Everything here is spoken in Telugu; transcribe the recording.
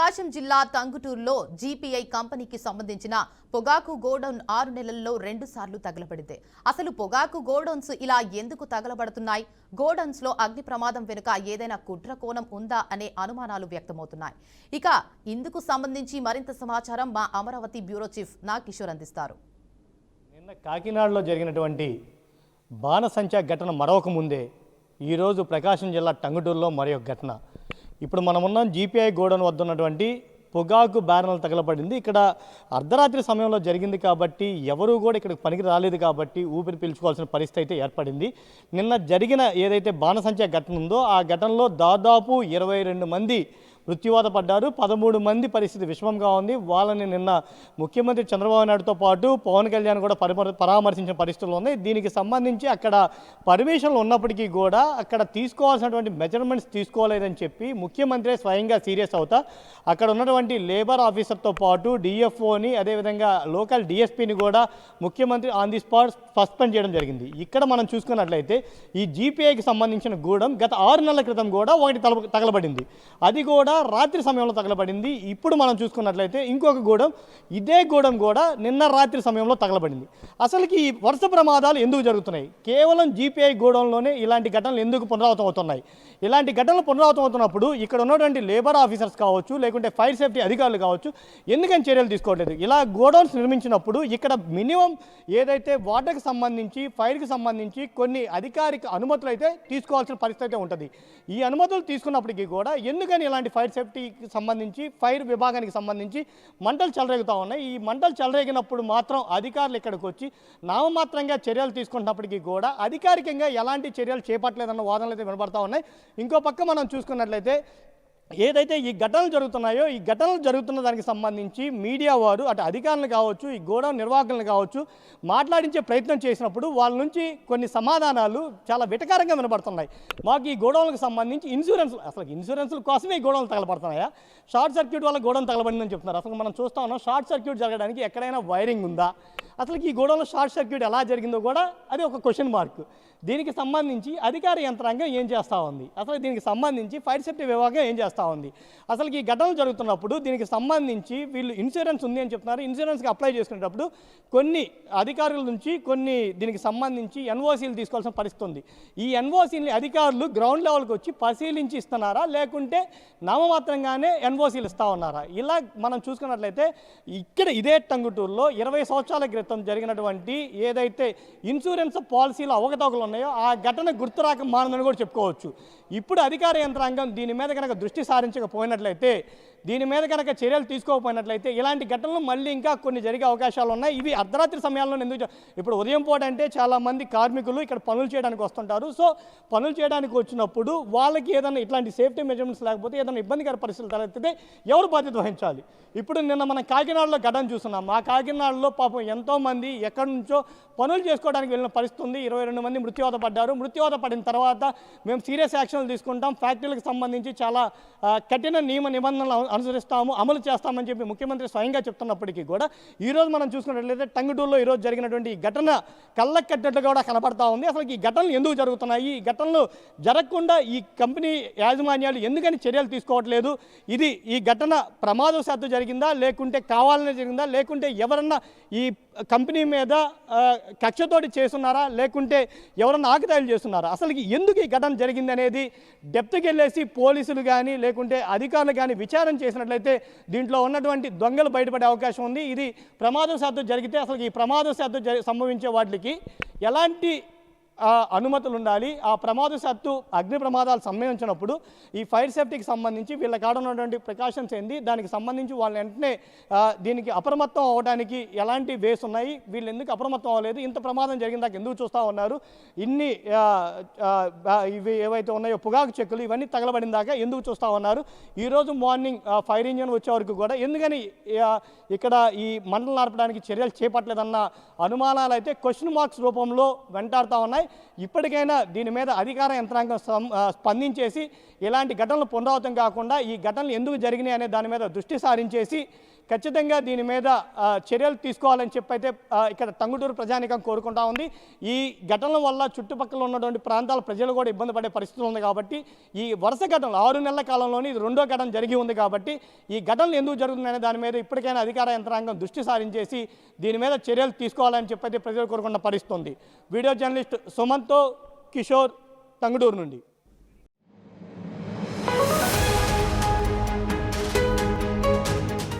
ప్రకాశం జిల్లా టంగుటూరులో జీపీఐ కంపెనీకి సంబంధించిన పొగాకు గోడౌన్ 6 నెలల్లో 2 సార్లు తగలబడింది. అసలు పొగాకు గోడౌన్స్ ఇలా ఎందుకు తగలబడుతున్నాయి? గోడౌన్స్ లో అగ్ని ప్రమాదం వెనుక ఏదైనా కుట్ర కోణం ఉందా అనే అనుమానాలు వ్యక్తమవుతున్నాయి. ఇక ఇందుకు సంబంధించి మరింత సమాచారం మా అమరావతి బ్యూరో చీఫ్ నాకిషోర్ అందిస్తారు. నిన్న కాకినాడలో జరిగినటువంటి బాణసంచా ఘటన మరొక ముందే ఈరోజు ప్రకాశం జిల్లా టంగుటూరులో మరొక ఘటన. ఇప్పుడు మనం ఉన్నాం జీపీఐ గోడౌన్ వద్ద ఉన్నటువంటి పొగాకు బ్యానర్లు తగలబడింది. ఇక్కడ అర్ధరాత్రి సమయంలో జరిగింది కాబట్టి ఎవరు కూడా ఇక్కడికి పనికి రాలేదు కాబట్టి ఊపిరి పీల్చుకోవాల్సిన పరిస్థితి అయితే ఏర్పడింది. నిన్న జరిగిన ఏదైతే బాణసంచా ఘటన ఉందో ఆ ఘటనలో దాదాపు 22 మంది మృత్యువాత పడ్డారు. 13 మంది పరిస్థితి విషమంగా ఉంది. వాళ్ళని నిన్న ముఖ్యమంత్రి చంద్రబాబు నాయుడుతో పాటు పవన్ కళ్యాణ్ కూడా పరామర్శించిన పరిస్థితులు ఉన్నాయి. దీనికి సంబంధించి అక్కడ పర్మిషన్లు ఉన్నప్పటికీ కూడా అక్కడ తీసుకోవాల్సినటువంటి మెజర్మెంట్స్ తీసుకోలేదని చెప్పి ముఖ్యమంత్రి స్వయంగా సీరియస్ అవుతా అక్కడ ఉన్నటువంటి లేబర్ ఆఫీసర్తో పాటు డిఎఫ్ఓని అదేవిధంగా లోకల్ డిఎస్పీని కూడా ముఖ్యమంత్రి ఆన్ ది స్పాట్ సస్పెండ్ చేయడం జరిగింది. ఇక్కడ మనం చూసుకున్నట్లయితే ఈ జీపీఐకి సంబంధించిన గూడెం గత 6 నెలల క్రితం కూడా ఒకటి తగలబడింది. అది కూడా రాత్రి సమయంలో తగలబడింది. ఇప్పుడు మనం చూసుకున్నట్లయితే ఇంకొక గూడెం, ఇదే గూడెం కూడా నిన్న రాత్రి సమయంలో తగలబడింది. అసలుకి ఈ వరుస ప్రమాదాలు ఎందుకు జరుగుతున్నాయి? కేవలం జీపీఐ గూడెంలోనే ఇలాంటి ఘటనలు ఎందుకు పునరావృతం అవుతున్నాయి? ఇలాంటి ఘటనలు పునరావృతం అవుతున్నప్పుడు ఇక్కడ ఉన్నటువంటి లేబర్ ఆఫీసర్స్ కావచ్చు, లేకుంటే ఫైర్ సేఫ్టీ అధికారులు కావచ్చు, ఎందుకని చర్యలు తీసుకోవట్లేదు? ఇలా గోడౌన్స్ నిర్మించినప్పుడు ఇక్కడ మినిమం ఏదైతే వాటర్కి సంబంధించి ఫైర్కి సంబంధించి కొన్ని అధికారిక అనుమతులు అయితే తీసుకోవాల్సిన పరిస్థితి అయితే ఉంటుంది. ఈ అనుమతులు తీసుకున్నప్పటికీ కూడా ఎందుకని ఇలాంటి ఫైర్ సేఫ్టీకి సంబంధించి ఫైర్ విభాగానికి సంబంధించి మంటలు చెలరేగుతూ ఉన్నాయి. ఈ మంటలు చెలరేగినప్పుడు మాత్రం అధికారులు ఇక్కడికి వచ్చి నామమాత్రంగా చర్యలు తీసుకున్నప్పటికీ కూడా అధికారికంగా ఎలాంటి చర్యలు చేపట్టలేదన్న వాదనలు అయితే వినబడతా ఉన్నాయి. ఇంకో పక్క మనం చూసుకున్నట్లయితే ఏదైతే ఈ ఘటనలు జరుగుతున్నాయో ఈ ఘటనలు జరుగుతున్న దానికి సంబంధించి మీడియా వారు అటు అధికారులు కావచ్చు, ఈ గోడౌన్ నిర్వాహకులను కావచ్చు మాట్లాడించే ప్రయత్నం చేసినప్పుడు వాళ్ళ నుంచి కొన్ని సమాధానాలు చాలా విటకారంగా వినబడుతున్నాయి. మాకు ఈ గోడౌన్లకు సంబంధించి ఇన్సూరెన్స్ల కోసమే ఈ గోడౌన్లు తగలబడుతున్నాయా? షార్ట్ సర్క్యూట్ వల్ల గోడౌన్ తగలబడిందని చెప్తున్నారు. అసలు మనం చూస్తా ఉన్నాం, షార్ట్ సర్క్యూట్ జరగడానికి ఎక్కడైనా వైరింగ్ ఉందా? అసలు ఈ గోడౌన్లో షార్ట్ సర్క్యూట్ ఎలా జరిగిందో కూడా అది ఒక క్వశ్చన్ మార్క్. దీనికి సంబంధించి అధికార యంత్రాంగం ఏం చేస్తూ ఉంది? అసలు దీనికి సంబంధించి ఫైర్ సేఫ్టీ విభాగం ఏం చేస్తూ ఉంది? అసలు ఈ ఘటనలు జరుగుతున్నప్పుడు దీనికి సంబంధించి వీళ్ళు ఇన్సూరెన్స్ ఉంది అని చెప్తున్నారు. ఇన్సూరెన్స్కి అప్లై చేసుకునేటప్పుడు కొన్ని అధికారుల నుంచి కొన్ని దీనికి సంబంధించి ఎన్ఓసీలు తీసుకోవాల్సిన పరిస్థితి ఉంది. ఈ ఎన్ఓసీని అధికారులు గ్రౌండ్ లెవెల్కి వచ్చి పరిశీలించి ఇస్తున్నారా, లేకుంటే నామమాత్రంగానే ఎన్ఓసీలు ఇస్తూ ఉన్నారా? ఇలా మనం చూసుకున్నట్లయితే ఇక్కడ ఇదే టంగుటూరులో 20 సంవత్సరాల క్రితం జరిగినటువంటి ఏదైతే ఇన్సూరెన్స్ పాలసీలో అవకతవకలు ఉన్నాయో ఆ ఘటన గుర్తురాక మానదని కూడా చెప్పుకోవచ్చు. ఇప్పుడు అధికార యంత్రాంగం దీని మీద కనుక దృష్టి సారించకపోయినట్లయితే, దీని మీద కనుక చర్యలు తీసుకోకపోయినట్లయితే ఇలాంటి ఘటనలు మళ్ళీ ఇంకా కొన్ని జరిగే అవకాశాలు ఉన్నాయి. ఇవి అర్ధరాత్రి సమయాల్లో ఎందుకు? ఇప్పుడు ఉదయం పూట అంటే చాలామంది కార్మికులు ఇక్కడ పనులు చేయడానికి వస్తుంటారు. సో పనులు చేయడానికి వచ్చినప్పుడు వాళ్ళకి ఏదైనా ఇట్లాంటి సేఫ్టీ మెజర్మెంట్స్ లేకపోతే ఏదైనా ఇబ్బందికర పరిస్థితులు తలెత్తితే ఎవరు బాధ్యత వహించాలి? ఇప్పుడు నిన్న మనం కాకినాడలో ఘటన చూస్తున్నాం. ఆ కాకినాడలో పాపం ఎంతోమంది ఎక్కడి నుంచో పనులు చేసుకోవడానికి వెళ్ళిన పరిస్థితి ఉంది. 22 మంది మృత్యువాత పడ్డారు. మృత్యువాత పడిన తర్వాత మేము సీరియస్ యాక్షన్లు తీసుకుంటాం, ఫ్యాక్టరీలకు సంబంధించి చాలా కఠిన నియమ నిబంధనలు అనుసరిస్తాము, అమలు చేస్తామని చెప్పి ముఖ్యమంత్రి స్వయంగా చెప్తున్నప్పటికీ కూడా ఈరోజు మనం చూసుకున్నట్లయితే టంగుటూరులో ఈరోజు జరిగినటువంటి ఈ ఘటన కళ్ళకు కట్టినట్టు కూడా కనబడతా ఉంది. అసలు ఈ ఘటనలు ఎందుకు జరుగుతున్నాయి? ఈ ఘటనలు జరగకుండా ఈ కంపెనీ యాజమాన్యాలు ఎందుకని చర్యలు తీసుకోవట్లేదు? ఈ ఘటన ప్రమాదవశాత్తు జరిగిందా, లేకుంటే కావాలనే జరిగిందా, లేకుంటే ఎవరన్నా ఈ కంపెనీ మీద కక్షతోటి చేస్తున్నారా, లేకుంటే ఎవరన్నా ఆకతాయిలు చేస్తున్నారా? అసలు ఎందుకు ఈ ఘటన జరిగింది అనేది డెప్త్కి వెళ్ళేసి పోలీసులు కానీ లేకుంటే అధికారులు కానీ విచారణ చేసినట్లయితే దీంట్లో ఉన్నటువంటి దొంగలు బయటపడే అవకాశం ఉంది. ఇది ప్రమాదవశాత్తు జరిగితే అసలు ఈ ప్రమాదవశాత్తు సంభవించే వాటికి ఎలాంటి అనుమతులు ఉండాలి? ఆ ప్రమాదవశాత్తు అగ్ని ప్రమాదాలు సంభవించినప్పుడు ఈ ఫైర్ సేఫ్టీకి సంబంధించి వీళ్ళ కాడ ఉన్నటువంటి ప్రికాషన్స్ ఏంది, దానికి సంబంధించి వాళ్ళు వెంటనే దీనికి అప్రమత్తం అవ్వడానికి ఎలాంటి వేస్ ఉన్నాయి, వీళ్ళు ఎందుకు అప్రమత్తం అవ్వలేదు, ఇంత ప్రమాదం జరిగిన దాకా ఎందుకు చూస్తూ ఉన్నారు, ఇన్ని ఇవి ఏవైతే ఉన్నాయో పొగాకు చెక్కులు ఇవన్నీ తగలబడిన దాకా ఎందుకు చూస్తూ ఉన్నారు? ఈరోజు మార్నింగ్ ఫైర్ ఇంజిన్ వచ్చే వరకు కూడా ఎందుకని ఇక్కడ ఈ మంటలు నడపడానికి చర్యలు చేపట్టలేదన్న అనుమానాలు అయితే క్వశ్చన్ మార్క్స్ రూపంలో వెంటాడుతూ ఉన్నాయి. ఇప్పటికైనా దీని మీద అధికార యంత్రాంగం స్పందించేసి ఇలాంటి ఘటనలు పునరావృతం కాకుండా ఈ ఘటనలు ఎందుకు జరిగినాయి అనే దాని మీద దృష్టి సారించేసి ఖచ్చితంగా దీని మీద చర్యలు తీసుకోవాలని చెప్పి అయితే ఇక్కడ టంగుటూరు ప్రజానికం కోరుకుంటా ఉంది. ఈ ఘటనల వల్ల చుట్టుపక్కల ఉన్నటువంటి ప్రాంతాల ప్రజలు కూడా ఇబ్బంది పడే పరిస్థితులు ఉంది కాబట్టి ఈ వరుస ఘటనలు 6 నెలల కాలంలోని ఇది రెండో ఘటన జరిగి ఉంది కాబట్టి ఈ ఘటనలు ఎందుకు జరుగుతుందనే దాని మీద ఇప్పటికైనా అధికార యంత్రాంగం దృష్టి సారించేసి దీని మీద చర్యలు తీసుకోవాలని చెప్పి అయితే ప్రజలు కోరుకున్న పరిస్థితి ఉంది. వీడియో జర్నలిస్ట్ సుమంత్తో కిషోర్, టంగుటూరు నుండి.